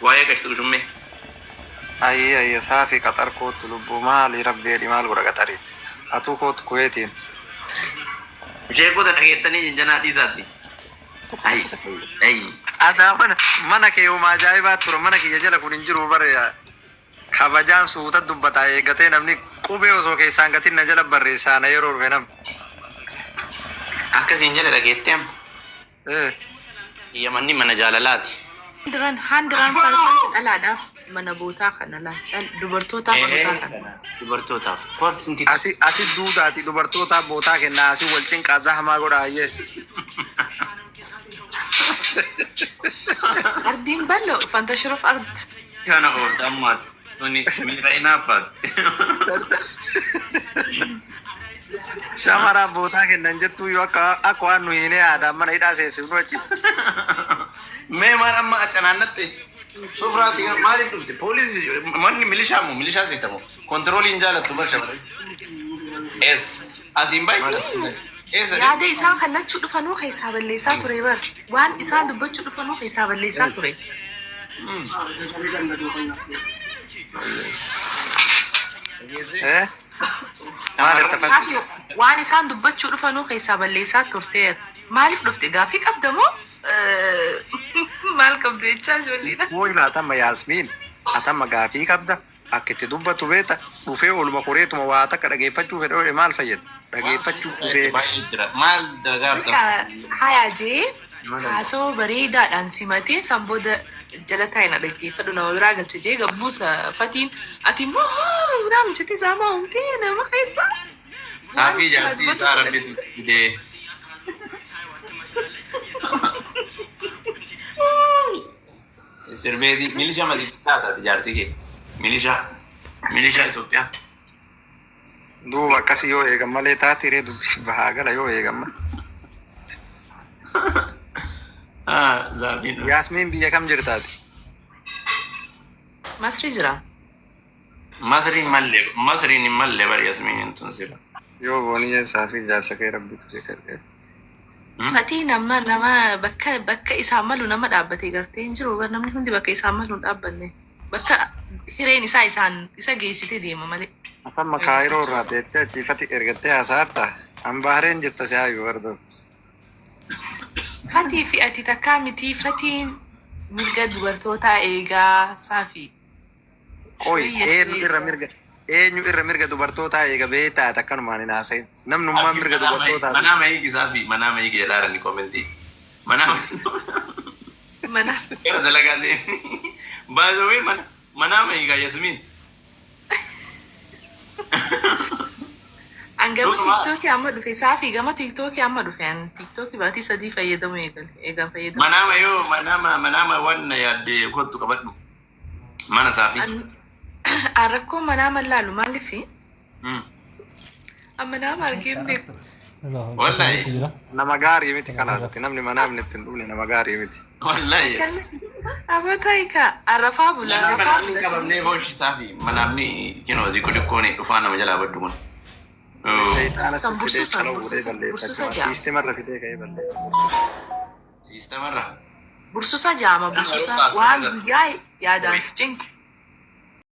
waa'ee qashtuu shummee. Ayye saafi qaxar kootu lubbuu maali rabbeedhi maal godha qaxari atuu kootu kuweetiin. Sheekota dhageettanii jinjanaa dhiisaati. Adaa mana kee uumaa ajaa'ibaa ture mana kiyya jala kun hin jiru bare kabajaan suuta dubbataa eeggatee namni qubee osoo keessaan gatiin na jala barreessaa na yeroo dhufe nam. Akkasiin jala dhageettee amma. Yammanni mana jaalalaati. 100% dhalaadhaaf mana bootaa kana laal dubartootaaf bootaa kana. Dubartootaaf. Korsinti. Asi duudaati dubartootaaf bootaa kennaa asi wal cinqaa zahamaa godhaayyee. Ardiin ballo fanta shiroof ard. Kana oolta ammaati. Tuni miira inaaffaati. Shamara bootaa kennan jettuu yoo akka waan nu hiinee aadaan mana hidhaa seessifnu achi. Mee maal amma acanaannatte sufraati maaliif dhufte poolisii manni milishaa moo milishaa seetamu kontirooliin jaalattu bar shamarree ees asiin baay'ee yaada isaan kallachuu dhufanuu keessaa balleessaa ture bar waan isaan dubbachuu dhufanuu keessaa balleessaa ture. Waan isaan dubbachuu dhufanuu keessaa balleessaa turte maaliif dhufte gaaffii qabda moo maal qabda jechaa ijoolleedha. Mooyi laatama Yaasmiin atama gaaffii qabda akka itti dubbatu beeta dhufee ooluma koreetuma waa takka dhageeffachuu fedhe maal fayyada dhageeffachuu dhufee. Maal dagaafta. Hayaa jee haasoo bareedaadhaan simatee sanbooda jala taa'ina dhaggeeffadhu nama biraa galcha jee gabbuusa fatiin ati immoo naam jettee saamaa humtee nama keessa. Saafii jaartii isaa rabbitu fidee. Sirbeeti milishaa maliikaa taate jaartii kee milishaa Itoophiyaa. Duuba akkasii yoo eegan malee taate ree dubbi bahaa gala yoo eegan Yaasmiin biyya kam jirtaati? Masri jira. Masriin hin malle bari Yaasmiin tun sila. Yoo booniyeen saafii jaarsa kee rabbitu beekadhee. Fatii nama bakka isaan malu nama dhaabbatee gartee hin jiru namni hundi bakka isaan malu hin dhaabbanne bakka hireen isaa isa geessitee deema malee. Atamma kaayiroo irraa teettee achiifati ergattee haasaarta hambaareen jirta si hayyuu bardoo. Fatii fi ati takkaa miti fatiin mirga dubartootaa eegaa saafii. Qoy eenyu irra mirga dubartootaa eega beektaa takkanumaan hin haasa'in. Namnummaan mirga dubartootaa. Manaa mayii saafii manaa mayii jedhaa ni komentii. Manaa Kera dalagaa deemni. Baasawee manaa mayii gaa Yasmiin. Angama TikTok amma dhufe saafii gama TikTok amma dhufe TikTok baatii 3 fayyadamu eegaa fayyadamu. Manama waan yaadde kottu qabadhu. Mana saafii. Rakkoo manaa mallaalu maaliifi? Amma nama argeen beeku. Wallahi. Nama gaarii miti kanaatti namni manaamni ittiin dhufne nama gaarii miti. Wallahi. Abataayika arrafaa bula arrafaa bula. Qabannee boonshi saafii manaamni kinoo ziqodikkooni dhufaa nama jalaa baddu kun. Shayitaana si fidee calaa fuudhee balleessa. Siisteemarra fidee ka'ee balleessa. Siisteemarra. Bursusa jaama bursusa waan guyyaa yaadaan si cinqu.